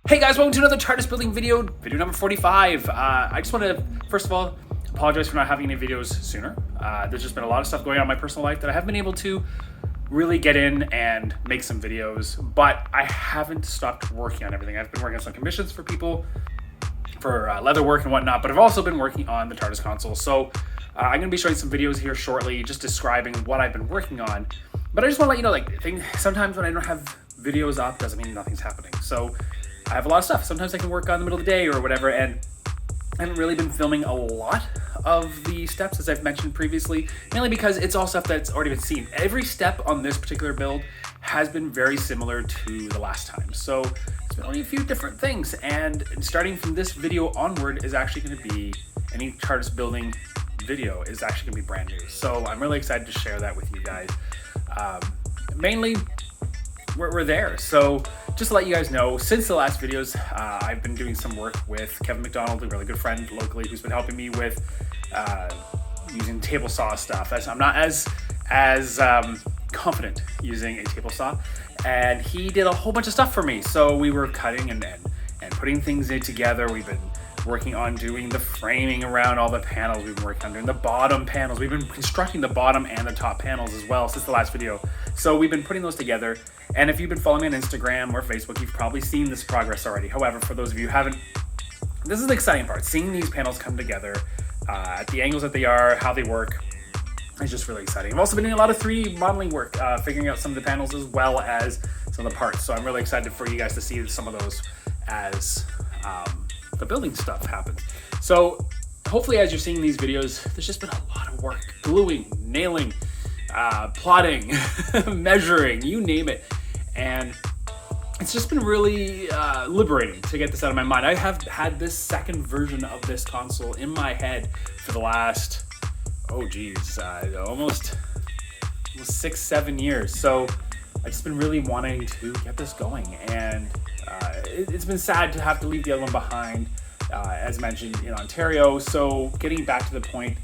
Hey guys, welcome to another Tardis building video number 45. I just want to, first of all, apologize for not having any videos sooner. There's just been a lot of stuff going on in my personal life that I haven't been able to really get in and make some videos, but I haven't stopped working on everything. I've been working on some commissions for people, for leather work and whatnot, but I've also been working on the Tardis console. So I'm going to be showing some videos here shortly, just describing what I've been working on. But I just want to let you know, sometimes when I don't have videos up, doesn't mean nothing's happening. So I have a lot of stuff. Sometimes I can work on in the middle of the day or whatever, and I haven't really been filming a lot of the steps, as I've mentioned previously, mainly because it's all stuff that's already been seen. Every step on this particular build has been very similar to the last time. So it's been only a few different things, and starting from this video onward is actually going to be any Tardis building video is actually going to be brand new. So I'm really excited to share that with you guys. Mainly, we're there. So just to let you guys know, since the last videos, I've been doing some work with Kevin McDonald, a really good friend locally, who's been helping me with using table saw stuff. I'm not as confident using a table saw, and he did a whole bunch of stuff for me. So we were cutting and putting things in together. We've been working on doing the framing around all the panels. We've been working on doing the bottom panels. We've been constructing the bottom and the top panels as well since the last video. So we've been putting those together. And if you've been following me on Instagram or Facebook, you've probably seen this progress already. However, for those of you who haven't, this is the exciting part. Seeing these panels come together at the angles that they are, how they work, is just really exciting. I've also been doing a lot of 3D modeling work, figuring out some of the panels as well as some of the parts. So I'm really excited for you guys to see some of those as the building stuff happens. So hopefully as you're seeing these videos, there's just been a lot of work, gluing, nailing, plotting, measuring, you name it. And it's just been really liberating to get this out of my mind. I have had this second version of this console in my head for the last, almost 6-7 years. So I've just been really wanting to get this going, and it's been sad to have to leave the other one behind, as mentioned, in Ontario. So getting back to the point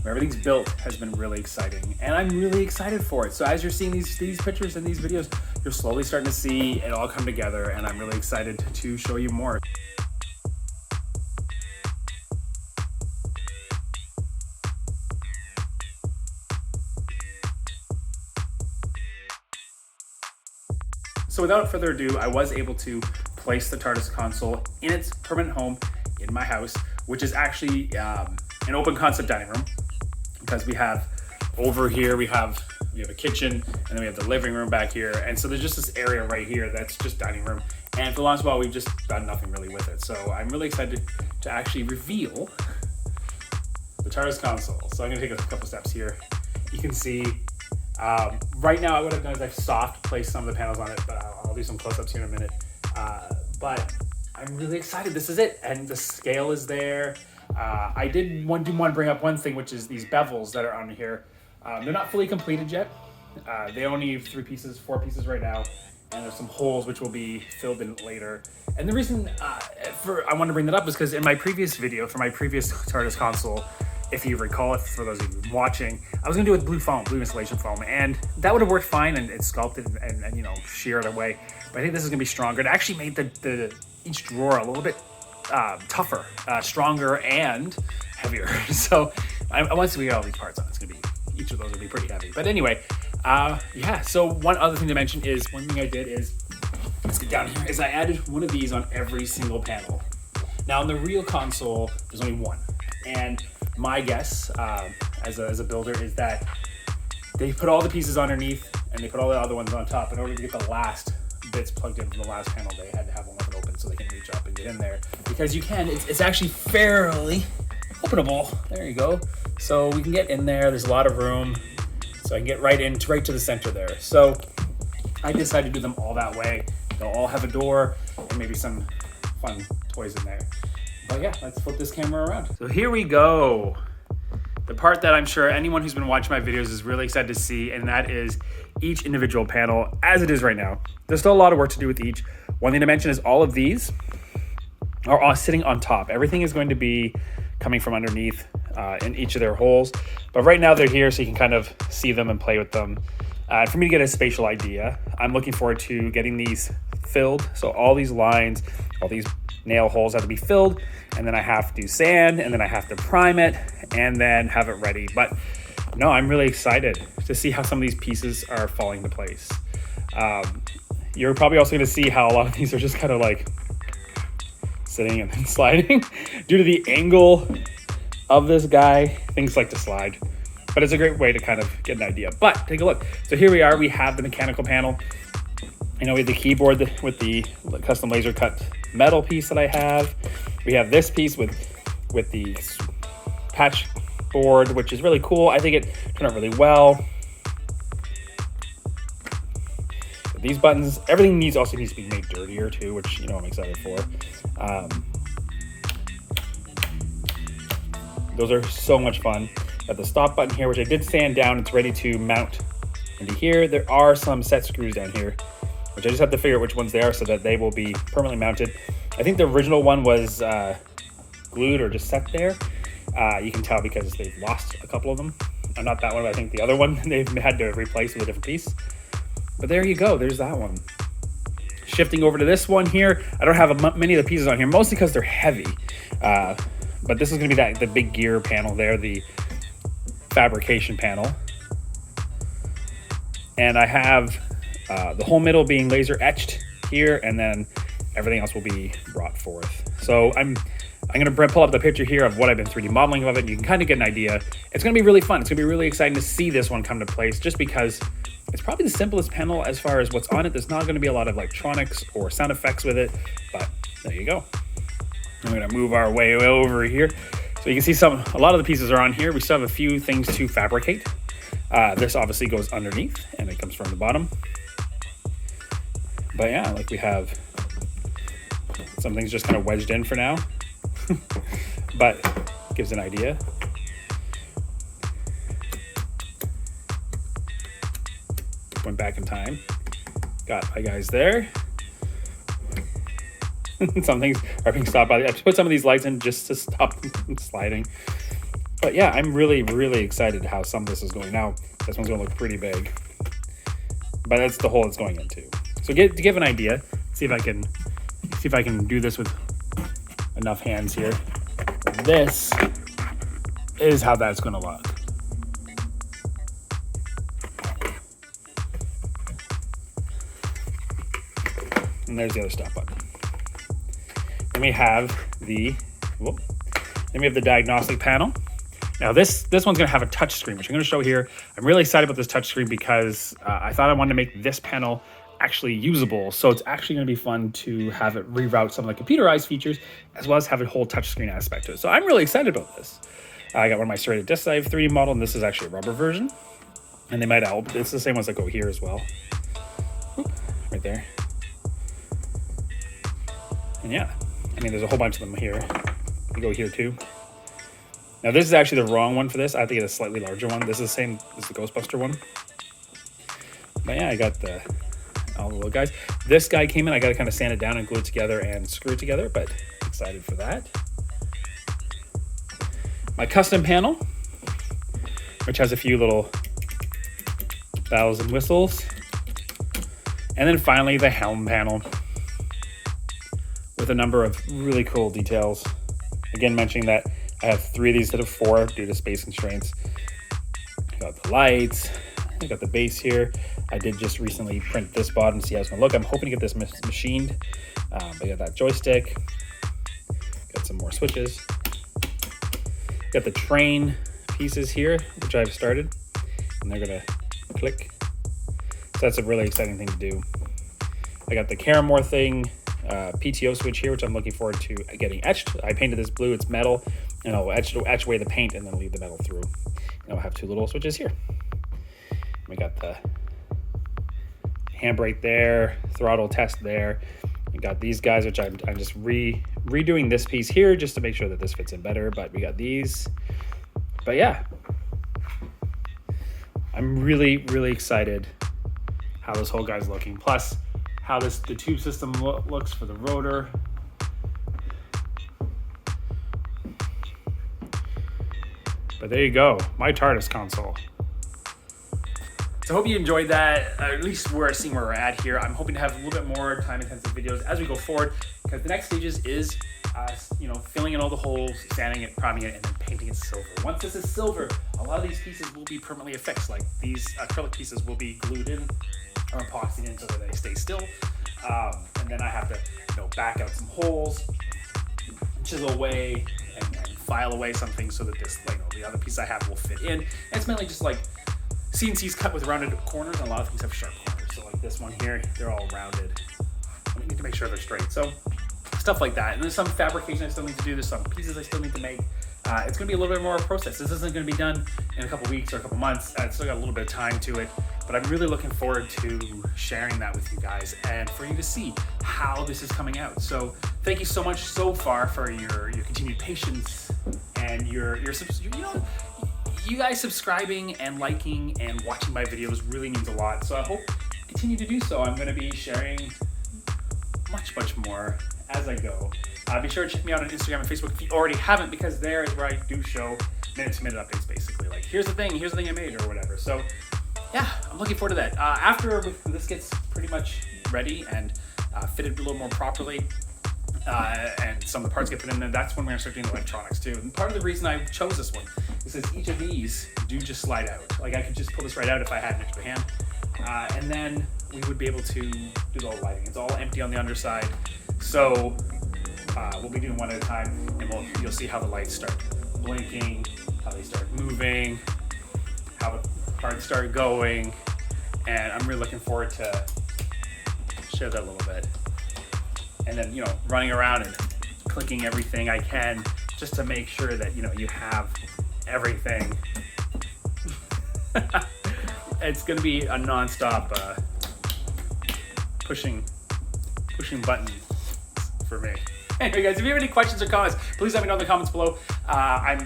where everything's built has been really exciting, and I'm really excited for it. So as you're seeing these pictures and these videos, you're slowly starting to see it all come together, and I'm really excited to show you more. So without further ado, I was able to place the Tardis console in its permanent home in my house, which is actually an open concept dining room, because we have over here, we have a kitchen, and then we have the living room back here. And so there's just this area right here that's just dining room. And for the last while, we've just done nothing really with it. So I'm really excited to actually reveal the Tardis console. So I'm gonna take a couple steps here. You can see, right now what I've done is I've soft placed some of the panels on it, but I'll do some close-ups here in a minute. But I'm really excited. This is it, and the scale is there. I did want to bring up one thing, which is these bevels that are on here. They're not fully completed yet. They only have 4 pieces right now, and there's some holes which will be filled in later. And the reason I wanted to bring that up is because in my previous video, for my previous Tardis console, if you recall, for those of you watching, I was gonna do it with blue insulation foam, and that would have worked fine, and it's sculpted and sheared away. But I think this is gonna be stronger. It actually made each drawer a little bit tougher, stronger, and heavier. So once we get all these parts on, each of those will be pretty heavy. But anyway, yeah. So one other thing to mention is, one thing I did is, let's get down here, is I added one of these on every single panel. Now in the real console, there's only one, and my guess as a builder is that they put all the pieces underneath and they put all the other ones on top. In order to get the last bits plugged in from the last panel, they had to have one of it open so they can reach up and get in there, because you can, it's actually fairly openable. There you go. So we can get in there. There's a lot of room, so I can get right to the center there. So I decided to do them all that way. They'll all have a door and maybe some fun toys in there. But yeah, let's flip this camera around. So here we go. The part that I'm sure anyone who's been watching my videos is really excited to see, and that is each individual panel as it is right now. There's still a lot of work to do with each. One thing to mention is all of these are all sitting on top. Everything is going to be coming from underneath in each of their holes. But right now they're here, so you can kind of see them and play with them. For me to get a spatial idea, I'm looking forward to getting these filled. So all these lines, all these nail holes have to be filled, and then I have to sand, and then I have to prime it, and then have it ready. But no, I'm really excited to see how some of these pieces are falling into place. You're probably also going to see how a lot of these are just kind of like sitting and then sliding due to the angle of this guy. Things like to slide, but it's a great way to kind of get an idea. But take a look. So here we are. We have the mechanical panel. We have the keyboard with the custom laser cut metal piece that I have. We have this piece with the patch board, which is really cool. I think it turned out really well. These buttons, everything also needs to be made dirtier too, which I'm excited for. Those are so much fun. Got the stop button here, which I did sand down. It's ready to mount into here. There are some set screws down here, which I just have to figure out which ones they are so that they will be permanently mounted. I think the original one was glued or just set there. You can tell because they've lost a couple of them. Not that one, but I think the other one they've had to replace with a different piece. But there you go, there's that one. Shifting over to this one here, I don't have many of the pieces on here, mostly because they're heavy. But this is going to be the big gear panel there, the fabrication panel. And I have the whole middle being laser etched here, and then everything else will be brought forth. So I'm going to pull up the picture here of what I've been 3D modeling of it. You can kind of get an idea. It's going to be really fun. It's going to be really exciting to see this one come to place, just because it's probably the simplest panel as far as what's on it. There's not going to be a lot of electronics or sound effects with it, but there you go. I'm going to move our way over here. So you can see a lot of the pieces are on here. We still have a few things to fabricate. This obviously goes underneath, and it comes from the bottom. But yeah, like we have some things just kind of wedged in for now, but gives an idea. Went back in time. Got my guys there. Some things are being stopped by I have to put some of these lights in just to stop them sliding. But yeah, I'm really, really excited how some of this is going. Now, this one's going to look pretty big, but that's the hole it's going into. So to give an idea, see if I can do this with enough hands here. This is how that's going to look. And there's the other stop button. Then we have the diagnostic panel. Now this one's going to have a touch screen, which I'm going to show here. I'm really excited about this touch screen because I thought I wanted to make this panel actually usable. So it's actually going to be fun to have it reroute some of the computerized features, as well as have a whole touch screen aspect to it. So I'm really excited about this. I got one of my serrated discs I have 3D model, and this is actually a rubber version. And they might help. It's the same ones that go here as well. Oop, right there. And yeah, I mean, there's a whole bunch of them here. They go here too. Now this is actually the wrong one for this. I have to get a slightly larger one. This is the same as the Ghostbuster one. But yeah, I got all the little guys. This guy came in, I got to kind of sand it down and glue it together and screw it together, but excited for that. My custom panel, which has a few little bells and whistles. And then finally the helm panel with a number of really cool details. Again, mentioning that I have 3 of these instead of 4 due to space constraints. I got the lights, I got the base here. I did just recently print this bottom to see how it's gonna look. I'm hoping to get this machined. I got that joystick, got some more switches. Got the train pieces here, which I've started, and they're gonna click. So that's a really exciting thing to do. I got the Caramore thing, PTO switch here, which I'm looking forward to getting etched. I painted this blue, it's metal, and I'll etch away the paint and then leave the metal through. And I'll have 2 little switches here. We got the handbrake there, throttle test there. We got these guys, which I'm just redoing this piece here just to make sure that this fits in better, but we got these. But yeah, I'm really, really excited how this whole guy's looking. Plus, how the tube system looks for the rotor. But there you go, my Tardis console. So I hope you enjoyed that, at least we're seeing where we're at here. I'm hoping to have a little bit more time-intensive videos as we go forward, because the next stages is, filling in all the holes, sanding it, priming it, and then painting it silver. Once this is silver, a lot of these pieces will be permanently affixed. Like these acrylic pieces will be glued in or epoxied in so that they stay still. And then I have to, back out some holes, chisel away, and file away something so that this, the other piece I have will fit in. And it's mainly just like CNC's cut with rounded corners, and a lot of things have sharp corners. So like this one here, they're all rounded. I need to make sure they're straight. So stuff like that. And there's some fabrication I still need to do. There's some pieces I still need to make. It's going to be a little bit more of a process. This isn't going to be done in a couple weeks or a couple months. It's still got a little bit of time to it, but I'm really looking forward to sharing that with you guys and for you to see how this is coming out. So thank you so much so far for your continued patience and your you guys subscribing and liking and watching my videos really means a lot. So I hope you continue to do so. I'm going to be sharing much more as I go. Be sure to check me out on Instagram and Facebook if you already haven't, because there is where I do show minute-to-minute updates, basically. Like, here's the thing I made, or whatever. So, yeah, I'm looking forward to that. After this gets pretty much ready and fitted a little more properly, and some of the parts get put in there, that's when we're going to start doing electronics, too. And part of the reason I chose this one is that each of these do just slide out. Like, I could just pull this right out if I had an extra hand. And then we would be able to do the whole lighting. It's all empty on the underside. So we'll be doing one at a time, and you'll see how the lights start blinking, how they start moving, how the parts start going, and I'm really looking forward to share that a little bit. And then, running around and clicking everything I can just to make sure that, you have everything. It's going to be a non-stop pushing buttons for me. Anyway, guys, if you have any questions or comments, please let me know in the comments below. I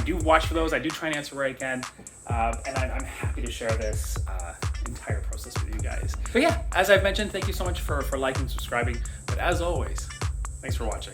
do watch for those. I do try and answer where I can, and I'm happy to share this entire process with you guys. But yeah, as I've mentioned, thank you so much for liking and subscribing. But as always, thanks for watching.